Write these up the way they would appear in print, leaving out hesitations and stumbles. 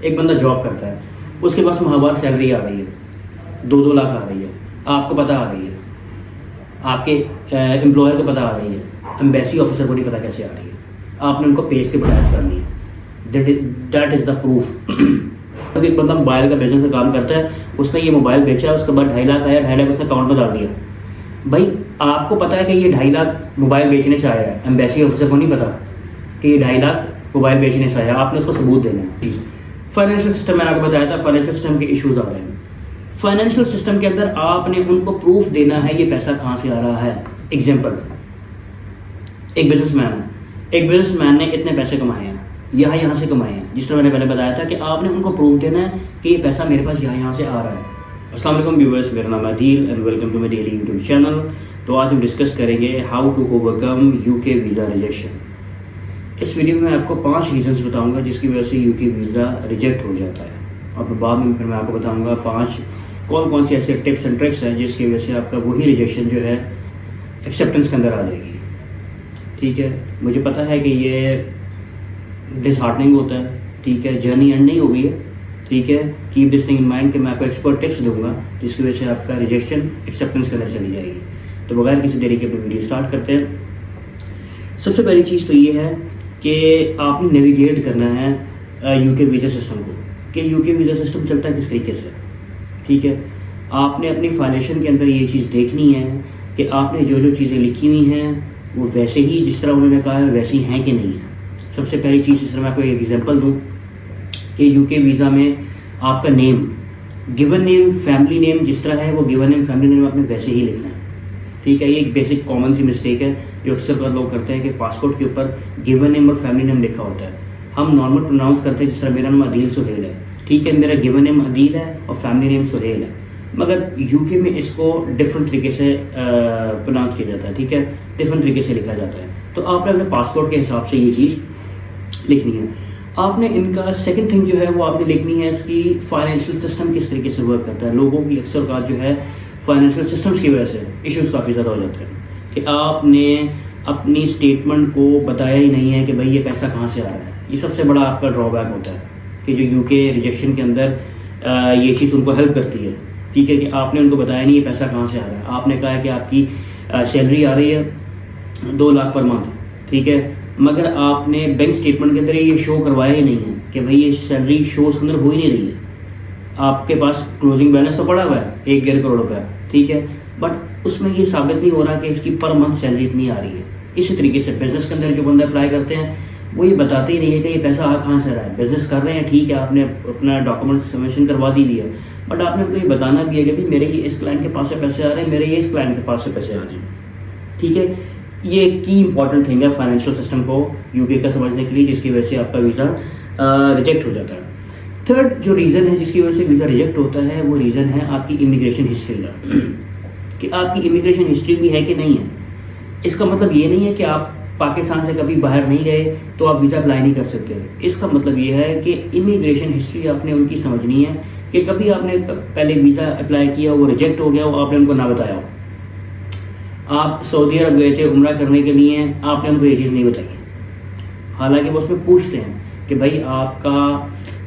एक बंदा जॉब करता है, उसके पास माहवार सैलरी आ रही है, 2-2 लाख आ रही है, आपको पता आ रही है, आपके एम्प्लॉयर को पता आ रही है, एम्बेसी ऑफिसर को नहीं पता कैसे आ रही है, आपने उनको पेज के अटैच करनी है। That is the proof. अगर एक बंदा मोबाइल का बिजनेस का काम करता है, उसने ये मोबाइल बेचा, उसके बाद 2.5 लाख आया, 2.5 लाख उसने अकाउंट में डाल दिया। भाई आपको पता है कि ये 2.5 लाख मोबाइल बेचने से आया है, एम्बेसी ऑफिसर को नहीं पता कि ये 2.5 लाख मोबाइल बेचने से आया, आपने उसको सबूत देना है। फाइनेंशियल सिस्टम मैंने आपको बताया था, फाइनेंशियल सिस्टम के इश्यूज आ रहे हैं। फाइनेंशियल सिस्टम के अंदर आपने उनको प्रूफ देना है ये पैसा कहाँ से आ रहा है। एग्जाम्पल, एक बिजनेसमैन ने इतने पैसे कमाए हैं, यहाँ से कमाए हैं, जिस तरह मैंने पहले बताया था कि आपने उनको प्रूफ देना है कि ये पैसा मेरे पास यहाँ से आ रहा है। अस्सलाम वालेकुम व्यूअर्स, मेरा नाम Adil and welcome to my daily YouTube channel. तो आज हम डिस्कस करेंगे how to overcome UK visa rejection. इस वीडियो में आपको 5 रीजंस बताऊंगा जिसकी वजह से यूके वीज़ा रिजेक्ट हो जाता है, और बाद में फिर मैं आपको बताऊंगा 5 कौन सी ऐसे टिप्स एंड ट्रिक्स हैं जिसकी वजह से आपका वही रिजेक्शन जो है एक्सेप्टेंस के अंदर आ जाएगी। ठीक है, मुझे पता है कि ये डिसहार्टनिंग होता है, ठीक है, जर्नी एंड नहीं हो गई है, ठीक है। Keep this thing in mind कि मैं आपको एक्सपर्ट टिप्स दूंगा जिसकी वजह से आपका रिजेक्शन एक्सेप्टेंस के अंदर चली जाएगी। तो बगैर किसी देरी के अपनी वीडियो स्टार्ट करते हैं। सबसे पहली चीज़ तो ये है कि आपने नेविगेट करना है यूके वीज़ा सिस्टम को, कि यूके वीज़ा सिस्टम चलता है किस तरीके से। ठीक है, आपने अपनी फाइलेशन के अंदर ये चीज़ देखनी है कि आपने जो चीज़ें लिखी हुई हैं वो वैसे ही जिस तरह उन्होंने कहा है वैसी हैं कि नहीं है। सबसे पहली चीज़, इस तरह मैं आपको एक एग्जांपल दूं कि यूके वीज़ा में आपका name, given name, family name जिस तरह है वो गिवन नेम, फैमिली नेम आपने वैसे ही लिखना है। ठीक है, ये एक बेसिक कॉमन सी मिस्टेक है जो अक्सर लोग करते हैं कि पासपोर्ट के ऊपर गिवन नेम और फैमिली नेम लिखा होता है। हम नॉर्मल प्रोनाउंस करते हैं, जिस तरह मेरा नाम अदील सुहेल है, ठीक है, मेरा गिवन नेम अदील है और फैमिली नेम सुहेल है, मगर यूके में इसको डिफरेंट तरीके से प्रोनाउंस किया जाता है। ठीक है, डिफरेंट तरीके से लिखा जाता है। तो आपने अपने पासपोर्ट के हिसाब से ये चीज़ लिखनी है। आपने इनका सेकंड थिंग जो है वो आपने लिखनी है इसकी फाइनेंशियल सिस्टम किस तरीके से वर्क करता है। लोगों की अक्सर बात जो है फाइनेंशियल सिस्टम्स की वजह से इश्यूज़ काफ़ी ज़्यादा हो जाते हैं कि आपने अपनी स्टेटमेंट को बताया ही नहीं है कि भाई ये पैसा कहाँ से आ रहा है। ये सबसे बड़ा आपका ड्रॉबैक होता है कि जो यूके रिजेक्शन के अंदर ये चीज़ उनको हेल्प करती है। ठीक है, कि आपने उनको बताया नहीं ये पैसा कहाँ से आ रहा है। आपने कहा है कि आपकी सैलरी आ रही है 2 लाख पर मंथ, ठीक है, मगर आपने बैंक स्टेटमेंट के अंदर ये शो करवाया ही नहीं है कि भाई ये सैलरी शो उसके अंदर हो ही नहीं रही है। आपके पास क्लोजिंग बैलेंस तो पड़ा हुआ है 1-1.5 करोड़ रुपया, ठीक है, बट उसमें ये साबित नहीं हो रहा कि इसकी पर मंथ सैलरी इतनी आ रही है। इसी तरीके से बिजनेस के अंदर जो बंदा अप्लाई करते हैं वो ये बताते ही नहीं है कि ये पैसा आ कहाँ से रहा है। बिजनेस कर रहे हैं, ठीक है, आपने अपना डॉक्यूमेंट सबमिशन करवा दी है, बट आपने उनको ये बताना भी है कि भाई मेरे ये इस क्लाइंट के पास से पैसे आ रहे हैं, मेरे ये इस क्लाइंट के पास से पैसे आ रहे हैं। ठीक है, ये की इंपॉर्टेंट थिंग है फाइनेंशियल सिस्टम को यूके का समझने के लिए, जिसकी वजह से आपका वीज़ा रिजेक्ट हो जाता है। थर्ड जो रीज़न है जिसकी वजह से वीज़ा रिजेक्ट होता है वो रीज़न है आपकी इमिग्रेशन हिस्ट्री का, कि आपकी इमिग्रेशन हिस्ट्री भी है कि नहीं है। इसका मतलब ये नहीं है कि आप पाकिस्तान से कभी बाहर नहीं गए तो आप वीज़ा अप्लाई नहीं कर सकते। इसका मतलब ये है कि इमिग्रेशन हिस्ट्री आपने उनकी समझनी है कि कभी आपने पहले वीज़ा अप्लाई किया, वो रिजेक्ट हो गया, वो आपने उनको ना बताया हो। आप सऊदी अरब गए थे उम्रा करने के लिए, आपने उनको ये चीज़ नहीं बताई, हालांकि वो उसमें पूछते हैं कि भाई आपका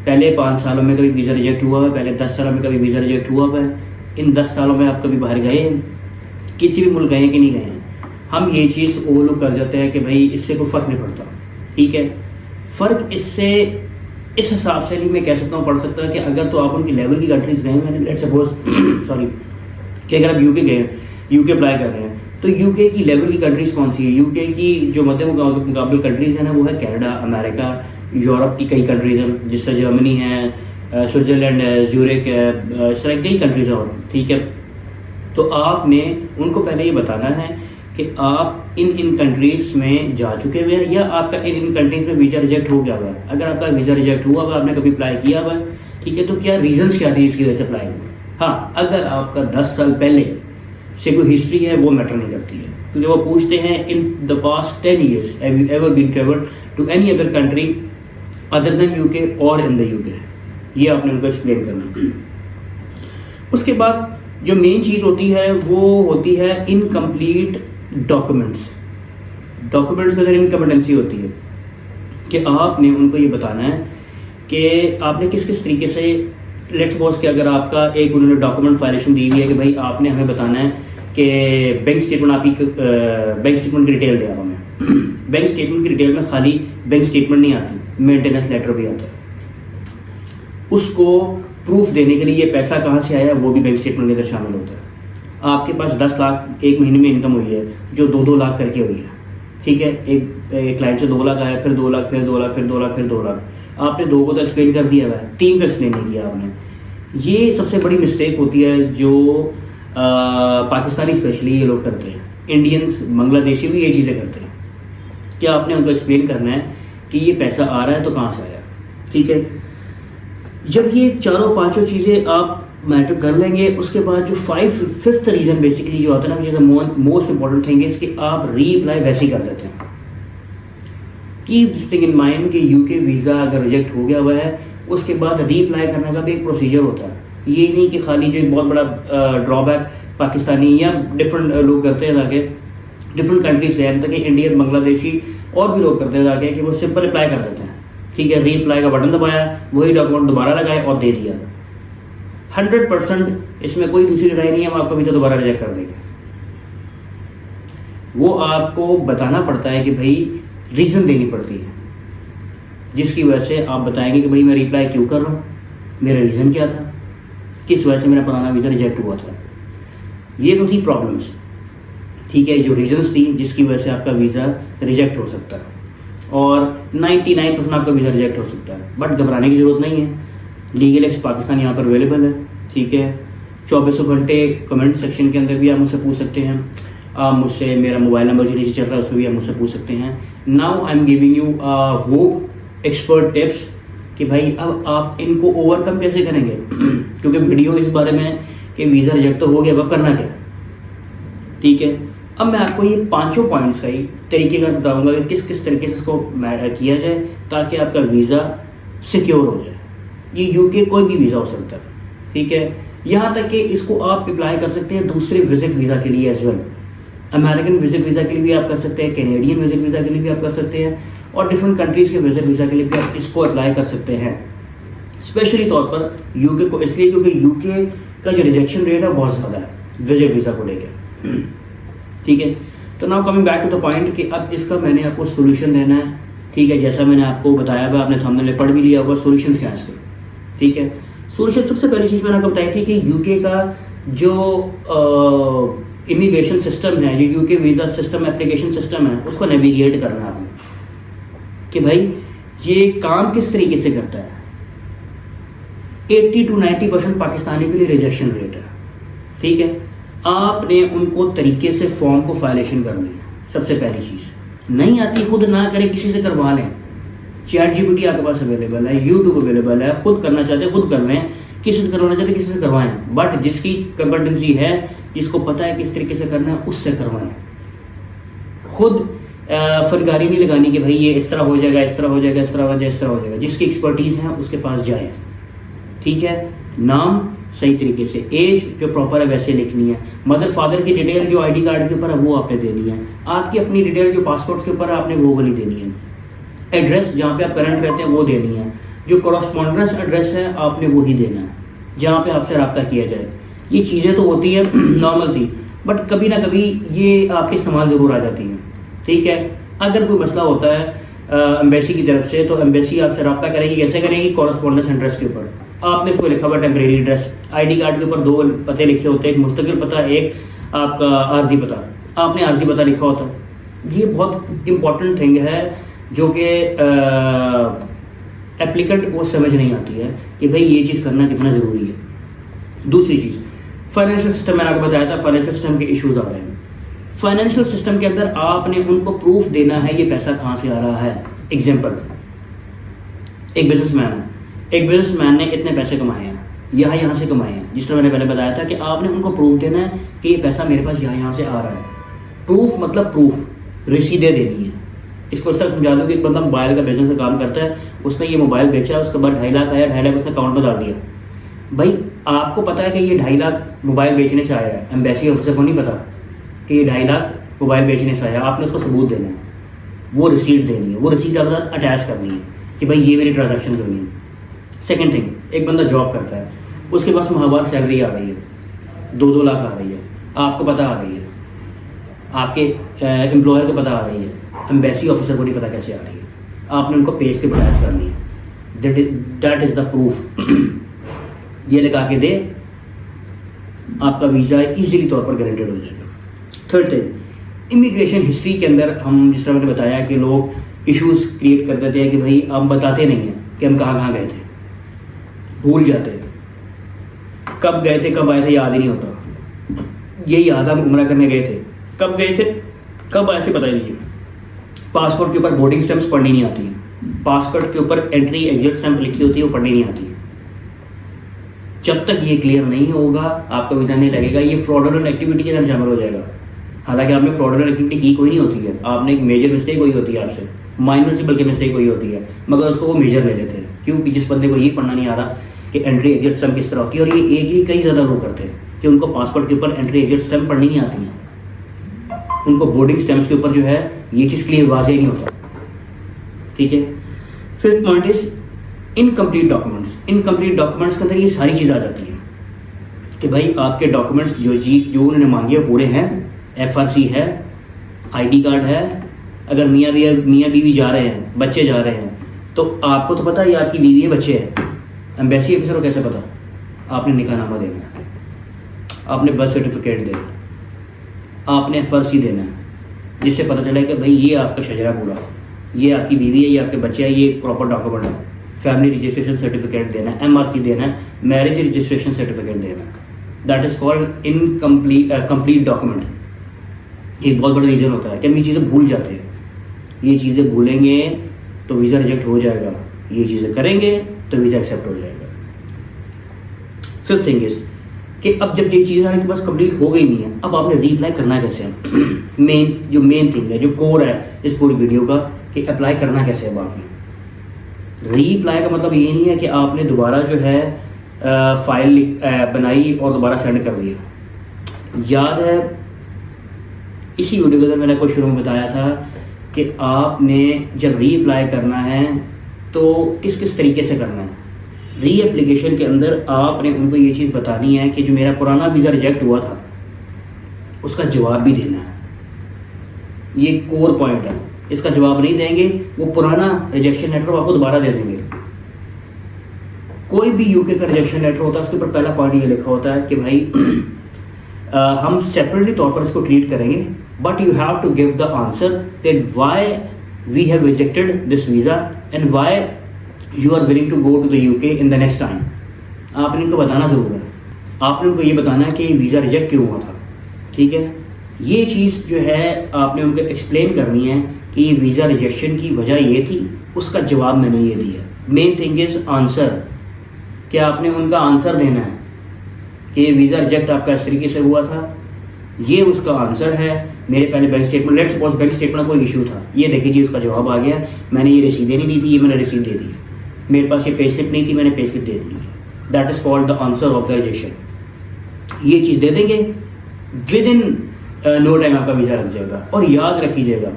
पहले 5 सालों में कभी वीज़ा रिजेक्ट हुआ है, पहले 10 सालों में कभी वीज़ा रिजेक्ट हुआ है, इन 10 सालों में आप कभी बाहर गए हैं, किसी भी मुल्क गए हैं कि नहीं गए हैं। हम ये चीज़ ओवरलुक कर देते हैं कि भाई इससे कोई फ़र्क नहीं पड़ता। ठीक है, फ़र्क इससे इस हिसाब से नहीं मैं कह सकता हूँ पड़ सकता है कि अगर तो आप उनकी लेवल की कंट्रीज़ गए हैं, लेट्स सपोज सॉरी कि अगर आप यूके गए, यूके अप्लाई कर रहे हैं, तो यूके की लेवल की कंट्रीज़ कौन सी है। यूके की जो मध्य मुकाबले कंट्रीज़ हैं ना वो है कनाडा, अमेरिका, यूरोप की कई कंट्रीज़ हैं, जिस तरह जर्मनी है, स्विट्ज़रलैंड है, ज़्यूरिख है, इस तरह कई कंट्रीज़ हैं। ठीक है, तो आपने उनको पहले ये बताना है कि आप इन कंट्रीज़ में जा चुके हुए हैं या आपका इन कंट्रीज़ में वीज़ा रिजेक्ट हो गया हुआ है। अगर आपका वीज़ा रिजेक्ट हुआ हुआ, आपने कभी अप्लाई किया हुआ है, ठीक है, तो क्या रीजंस क्या थे इसकी वजह से अप्लाई हुआ। हाँ, अगर आपका 10 साल पहले से कोई हिस्ट्री है वो मैटर नहीं करती है, क्योंकि वो पूछते हैं in the past 10 years have you ever been travelled to any other country other than UK और इन द यूके। ये आपने उनको एक्सप्लेन करना। उसके बाद जो मेन चीज़ होती है वो होती है इनकम्प्लीट डॉक्यूमेंट्स के अंदर इनकम्पिटेंसी होती है कि आपने उनको ये बताना है कि आपने किस किस तरीके से, लेट्स सपोज कि अगर आपका एक उन्होंने डॉक्यूमेंट फाइलेशन दी हुई है कि भाई आपने हमें बताना है कि बैंक स्टेटमेंट आपकी बैंक स्टेटमेंट की डिटेल दिया हमें बैंक स्टेटमेंट की डिटेल में खाली बैंक स्टेटमेंट नहीं आती, मेंटेनेंस लेटर भी आता है। उसको प्रूफ देने के लिए ये पैसा कहाँ से आया वो भी बैंक स्टेटमेंट के अंदर शामिल होता है। आपके पास 10 लाख एक महीने में इनकम हुई है जो 2-2 लाख करके हुई है, ठीक है, एक क्लाइंट से 2 लाख आया, फिर 2 लाख, फिर 2 लाख, फिर 2 लाख, फिर 2 लाख। आपने 2 को तो एक्सप्लेन कर दिया हुआ है, 3 को एक्सप्लेन नहीं किया आपने। ये सबसे बड़ी मिस्टेक होती है जो पाकिस्तानी स्पेशली ये लोग करते हैं। इंडियंस, बांग्लादेशी भी ये चीज़ें करते हैं कि आपने उनको एक्सप्लेन करना है कि ये पैसा आ रहा है तो कहाँ से आया, ठीक है। जब ये चारों पांचों चीज़ें आप मैटर कर लेंगे, उसके बाद जो फिफ्थ रीज़न बेसिकली जो आता है ना, which is the most important thing is कि आप रीअप्लाई वैसे ही कर देते हैं। Keep this thing in mind कि यूके वीज़ा अगर रिजेक्ट हो गया हुआ है, उसके बाद रीअप्लाई करने का भी एक प्रोसीजर होता है। ये नहीं कि खाली जो एक बहुत बड़ा ड्रॉबैक पाकिस्तानी या डिफरेंट लोग करते हैं जाके डिफरेंट कंट्रीज ले आते हैं, इंडियन, बांग्लादेशी और भी लोग करते हैं जाके कि वो सिंपल अप्लाई कर देते हैं, ठीक है, रीअप्लाई का बटन दबाया, वही डॉक्यूमेंट दोबारा लगाए और दे दिया। 100% इसमें कोई दूसरी राय नहीं है, हम आपका वीज़ा दोबारा रिजेक्ट कर देंगे। वो आपको बताना पड़ता है कि भाई रीज़न देनी पड़ती है जिसकी वजह से आप बताएंगे कि भाई मैं रिप्लाई क्यों कर रहा हूँ, मेरा रीज़न क्या था, किस वजह से मेरा पुराना वीज़ा रिजेक्ट हुआ था। ये तो थी प्रॉब्लम्स, ठीक है, जो रीजंस थी जिसकी वजह से आपका वीज़ा रिजेक्ट हो सकता है, और 99% आपका वीज़ा रिजेक्ट हो सकता है। बट घबराने की ज़रूरत नहीं है, लीगल एक्स पाकिस्तान यहाँ पर अवेलेबल है, ठीक है। 24 घंटे कमेंट सेक्शन के अंदर भी आप मुझसे पूछ सकते हैं, आप मुझसे, मेरा मोबाइल नंबर जो नीचे चल रहा है उसमें भी आप मुझसे पूछ सकते हैं। Now I am giving you hope expert tips कि भाई अब आप इनको ओवरकम कैसे करेंगे क्योंकि वीडियो इस बारे में कि वीज़ा रिजेक्ट तो हो गया, अब करना क्या, ठीक है। अब मैं आपको ये पांचों पॉइंट्स का ही तरीके का बताऊंगा कि किस किस तरीके से इसको किया जाए ताकि आपका वीज़ा सिक्योर हो जाए। ये यूके कोई भी वीज़ा हो सकता है, ठीक है। यहाँ तक कि इसको आप अप्लाई कर सकते हैं दूसरे विजिट वीज़ा के लिए as well. American visit visa के लिए भी आप कर सकते हैं, कैनेडियन विजिट वीज़ा के लिए भी आप कर सकते हैं, और डिफरेंट कंट्रीज़ के विजिट वीज़ा के लिए भी आप इसको अप्लाई कर सकते हैं। स्पेशली तौर पर यूके को इसलिए क्योंकि यूके का जो रिजेक्शन रेट है बहुत ज़्यादा है विजिट वीज़ा को लेकर, ठीक है। तो now coming back to the point कि अब इसका मैंने आपको सोल्यूशन देना है, ठीक है। जैसा मैंने आपको बताया हुआ, आपने थंबनेल में पढ़ भी लिया होगा सोल्यूशंस क्या है इसके, ठीक है। सोल्यूशन सबसे पहली चीज़ मैंने आपको बताई थी कि यूके का जो इमिग्रेशन सिस्टम है, जो UK visa system application system है, उसको नेविगेट करना है आपने कि भाई ये काम किस तरीके से करता है। 80 to 90% पाकिस्तानी के लिए रिजेक्शन रेट है, ठीक है। आपने उनको तरीके से फॉर्म को फाइलेशन करनी है। सबसे पहली चीज़ नहीं आती खुद ना करें, किसी से करवा लें। ChatGPT आपके पास अवेलेबल है, YouTube अवेलेबल है, खुद करना चाहते खुद कर लें, किसी से करवाना चाहते किसी से करवाएं। बट जिसकी कंपटेंसी है, जिसको पता है किस तरीके से करना है, उससे करवाएं। खुद फनकारी नहीं लगानी कि भाई ये इस तरह हो जाएगा, इस तरह हो जाएगा, इस तरह हो जाएगा, इस तरह हो जाएगा। जिसकी एक्सपर्टीज़ है उसके पास जाएं, ठीक है। नाम सही तरीके से, एज जो प्रॉपर है वैसे लिखनी है, मदर फादर की डिटेल जो ID कार्ड के ऊपर है वो आपने देनी है, आपकी अपनी डिटेल जो पासपोर्ट के ऊपर है आपने वो वाली देनी है, एड्रेस जहाँ पे आप करंट रहते हैं वो देनी है, जो कॉरस्पॉन्डेंस एड्रेस है आपने वो ही देना है जहाँ पे आपसे रब्ता किया जाए। ये चीज़ें तो होती है नॉर्मल सी, बट कभी ना कभी ये आपके इस्तेमाल ज़रूर आ जाती हैं, ठीक है। अगर कोई मसला होता है एम्बेसी की तरफ से, तो एम्बेसी आपसे रब्ता करेगी, कैसे करेगी, कॉरस्पॉन्डेंस एड्रेस के ऊपर। आपने इसको लिखा हुआ टेम्परेरी एड्रेस, ID कार्ड के ऊपर 2 पते लिखे होते हैं, एक मुस्तकिल पता, एक आपका आर्जी पता। आपने आर्जी पता लिखा होता है। ये बहुत इंपॉर्टेंट थिंग है जो कि एप्लीकेंट को समझ नहीं आती है कि भाई ये चीज़ करना कितना ज़रूरी है। दूसरी चीज़, फाइनेंशियल सिस्टम मैंने आपको बताया था, फाइनेंशियल सिस्टम के इश्यूज आ रहे हैं। फाइनेंशियल सिस्टम के अंदर आपने उनको प्रूफ देना है ये पैसा कहाँ से आ रहा है। एग्जाम्पल, एक बिजनेसमैन ने इतने पैसे कमाए हैं, यहाँ से कमाए हैं, जिस तरह मैंने पहले बताया था कि आपने उनको प्रूफ देना है कि ये पैसा मेरे पास यहाँ से आ रहा है। प्रूफ मतलब प्रूफ, रसीदें देनी है। इसको इस तरह समझा दो कि एक बंदा मोबाइल का बिजनेस का काम करता है, उसने ये मोबाइल बेचा, उसके बाद 2.5 लाख आया, 2.5 लाख उसने अकाउंट में डाल दिया। भाई आपको पता है कि ये 2.5 लाख मोबाइल बेचने से आया है, एम्बेसी ऑफिसर को नहीं पता कि ये 2.5 लाख मोबाइल बेचने से आया। आपने उसको सबूत देना है, वो रिसीट देनी है, वो रिसीट आपके साथ अटैच करनी है कि भाई ये मेरी ट्रांजैक्शन हुई है। सेकंड थिंग, एक बंदा जॉब करता है, उसके पास माहवार सैलरी आ रही है, 2-2 लाख आ रही है, आपको पता आ रही है, आपके एम्प्लॉयर को पता आ रही है, एम्बेसी ऑफिसर को नहीं पता कैसे आ रही है, आपने उनको पेज से अटैच करनी है, दैट इज़ द प्रूफ। ये लगा के दे, आपका वीज़ा इजीली तौर पर गारंटेड हो जाएगा। थर्ड थिंग, इमिग्रेशन हिस्ट्री के अंदर हम जिस तरह मैंने बताया कि लोग इश्यूज क्रिएट कर देते हैं कि भाई हम बताते नहीं हैं कि हम कहाँ कहाँ गए थे, भूल जाते हैं, कब गए थे कब आए थे याद ही नहीं होता। ये याद हम उम्रा करने गए थे, कब गए थे कब आए थे पता ही नहीं है। पासपोर्ट के ऊपर बोर्डिंग स्टैंप्स पढ़नी नहीं आती है, पासपोर्ट के ऊपर एंट्री एग्जिट स्टैंप लिखी होती है, वो पढ़नी नहीं आती है। जब तक ये क्लियर नहीं होगा आपका वीज़ा नहीं लगेगा, ये फ्रॉडुलेंट एक्टिविटी के अंदर शामिल हो जाएगा। हालांकि आपने फ्रॉडुलेंट एक्टिविटी की कोई नहीं होती है, आपने एक मेजर मिस्टेक हुई होती है आपसे, माइनर से बल्कि मिस्टेक हुई होती है, मगर उसको वो मेजर ले लेते हैं। क्योंकि जिस बंदे को ये पढ़ना नहीं आ रहा कि एंट्री एग्जिट स्टैंप किस तरह होती है, और ये एक ही कई ज़्यादा लोग करते हैं कि उनको पासपोर्ट के ऊपर एंट्री एग्जिट स्टैंप पढ़नी नहीं आती है, उनको बोर्डिंग स्टैंप्स के ऊपर जो है ये चीज़ क्लियर वाज़ेह नहीं होता। ठीक है। Fifth point is incomplete documents. Incomplete documents के अंदर ये सारी चीज़ आ जाती है कि भाई आपके डॉक्यूमेंट्स जो उन्होंने मांगे वो पूरे हैं, FRC है, ID कार्ड है, अगर मियाँ बीवी जा रहे हैं, बच्चे जा रहे हैं, तो आपको तो पता है आपकी बीवी है, बच्चे हैं, एम्बेसी ऑफिसर को कैसे पता? आपने निकाहनामा देना है, आपने बर्थ सर्टिफिकेट देना, आपने FRC देना है, जिससे पता चले कि भाई ये आपका शजरा पूरा, ये आपकी बीवी है, ये आपके बच्चे हैं, ये प्रॉपर डॉक्यूमेंट है। फैमिली रजिस्ट्रेशन सर्टिफिकेट देना है, MRC देना है, मैरिज रजिस्ट्रेशन सर्टिफिकेट देना है। That is called complete document. एक बहुत बड़ा रीज़न होता है कि हम ये चीज़ें भूल जाते हैं, ये चीज़ें भूलेंगे तो वीज़ा रिजेक्ट हो जाएगा, ये चीज़ें करेंगे तो वीज़ा एक्सेप्ट हो जाएगा। फिफ्थ थिंग इज कि अब जब ये चीज़ें आपके पास कंप्लीट हो गई नहीं है, अब आपने रीअप्लाई करना कैसे है। मेन थिंग है, जो कोर है इस पूरी वीडियो का, कि अप्लाई करना कैसे है। आपने रीअप्लाई का मतलब ये नहीं है कि आपने दोबारा जो है फाइल बनाई और दोबारा सेंड कर दिया। याद है इसी वीडियो के अंदर मैंने आपको शुरू में बताया था कि आपने जब रीअप्लाई करना है तो किस किस तरीके से करना है। री एप्लीकेशन के अंदर आपने उनको ये चीज़ बतानी है कि जो मेरा पुराना वीज़ा रिजेक्ट हुआ था उसका जवाब भी देना है। ये कोर पॉइंट है, इसका जवाब नहीं देंगे वो पुराना रिजेक्शन लेटर आपको दोबारा दे देंगे। कोई भी यूके का रिजेक्शन लेटर होता है उसके ऊपर पहला पॉइंट ये लिखा होता है कि भाई हम सेपरेटली तौर पर इसको ट्रीट करेंगे, but you have to give the answer that why we have rejected this visa and why you are willing to go to the UK in the next time. आपने इनको बताना ज़रूर है, आपने उनको ये बताना है कि वीज़ा रिजेक्ट क्यों हुआ था। ठीक है, ये चीज़ जो है आपने उनको एक्सप्लेन करनी है कि वीज़ा रिजेक्शन की वजह ये थी, उसका जवाब मैंने ये दिया। मेन थिंग इज़ आंसर, कि आपने उनका आंसर देना है कि वीज़ा रिजेक्ट आपका इस तरीके से हुआ था, ये उसका आंसर है। मेरे पहले bank statement, let's suppose bank statement का कोई इशू था, ये देखिए जी उसका जवाब आ गया, मैंने ये रसीदें नहीं दी थी, ये मैंने रसीद दे दी। मेरे पास ये पे स्लिप नहीं थी, मैंने pay slip they the. That is called the answer of the rejection. ये चीज़ दे देंगे, विद इन नो टाइम आपका वीज़ा लग जाएगा। और याद रखिएगा,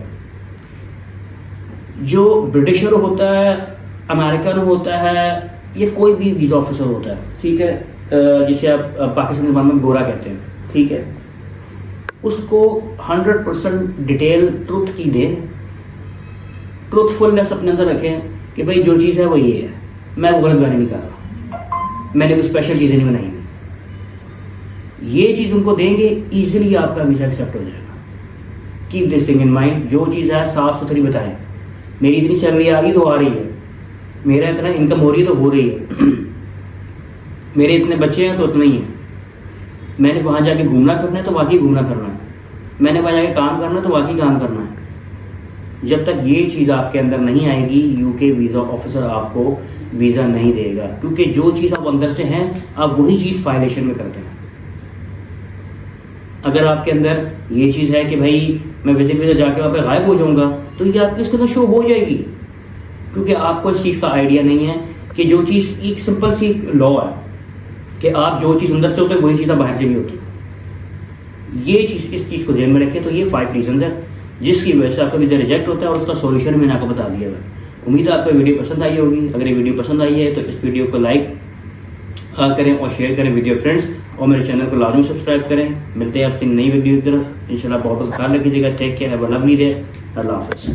जो ब्रिटिशर होता है, अमेरिकन होता है, ये कोई भी वीज़ा ऑफिसर होता है, ठीक है, जिसे आप पाकिस्तान ज़बान में गोरा कहते हैं, ठीक है, उसको 100% डिटेल ट्रुथ की दे, ट्रुथफुलनेस अपने अंदर रखें कि भाई जो चीज़ है वो ये है, मैं वो गलत बयानी नहीं कर रहा, मैंने कोई स्पेशल चीज़ें नहीं बनाई हुई। ये चीज़ उनको देंगे, ईजिली आपका वीज़ा एक्सेप्ट हो जाएगा। Keep this thing in mind. जो चीज़ है साफ सुथरी बताएं, मेरी इतनी सैलरी आ रही है तो आ रही है, मेरा इतना इनकम हो रही है तो हो रही है, मेरे इतने बच्चे हैं तो उतना ही है, मैंने वहाँ जाके घूमना फिरना है तो वाकई घूमना फिरना है, मैंने वहाँ जाके काम करना है तो वाकई काम करना है। जब तक ये चीज़ आपके अंदर नहीं आएगी, यूके वीज़ा ऑफिसर आपको वीज़ा नहीं देगा, क्योंकि जो चीज़ आप अंदर से हैं आप वही चीज़ वायलेशन में करते हैं। अगर आपके अंदर ये चीज़ है कि भाई मैं विजिट वीज़ा जाके वहाँ पे गायब हो जाऊँगा, तो ये आपकी उसके अंदर शो हो जाएगी, क्योंकि आपको इस चीज़ का आइडिया नहीं है कि जो चीज़ एक सिंपल सी लॉ है कि आप जो चीज़ अंदर से होते हैं वही चीज़ बाहर से भी होती है। ये चीज़, इस चीज़ को ध्यान में रखें। तो ये 5 रीजन है जिसकी वजह से आपका वीज़ा रिजेक्ट होता है, और उसका सॉल्यूशन मैंने आपको बता दिया है। उम्मीद है आपको वीडियो पसंद आई होगी। अगर ये वीडियो पसंद आई है तो इस वीडियो को लाइक करें और शेयर करें वीडियो फ्रेंड्स, और मेरे चैनल को लाजमी सब्सक्राइब करें। मिलते हैं आपसे नई वीडियो की तरफ इंशाल्लाह। बहुत बहुत ख्याल रखिएगा। Take care, have a lovely day. अल्लाह हाफ़िज़।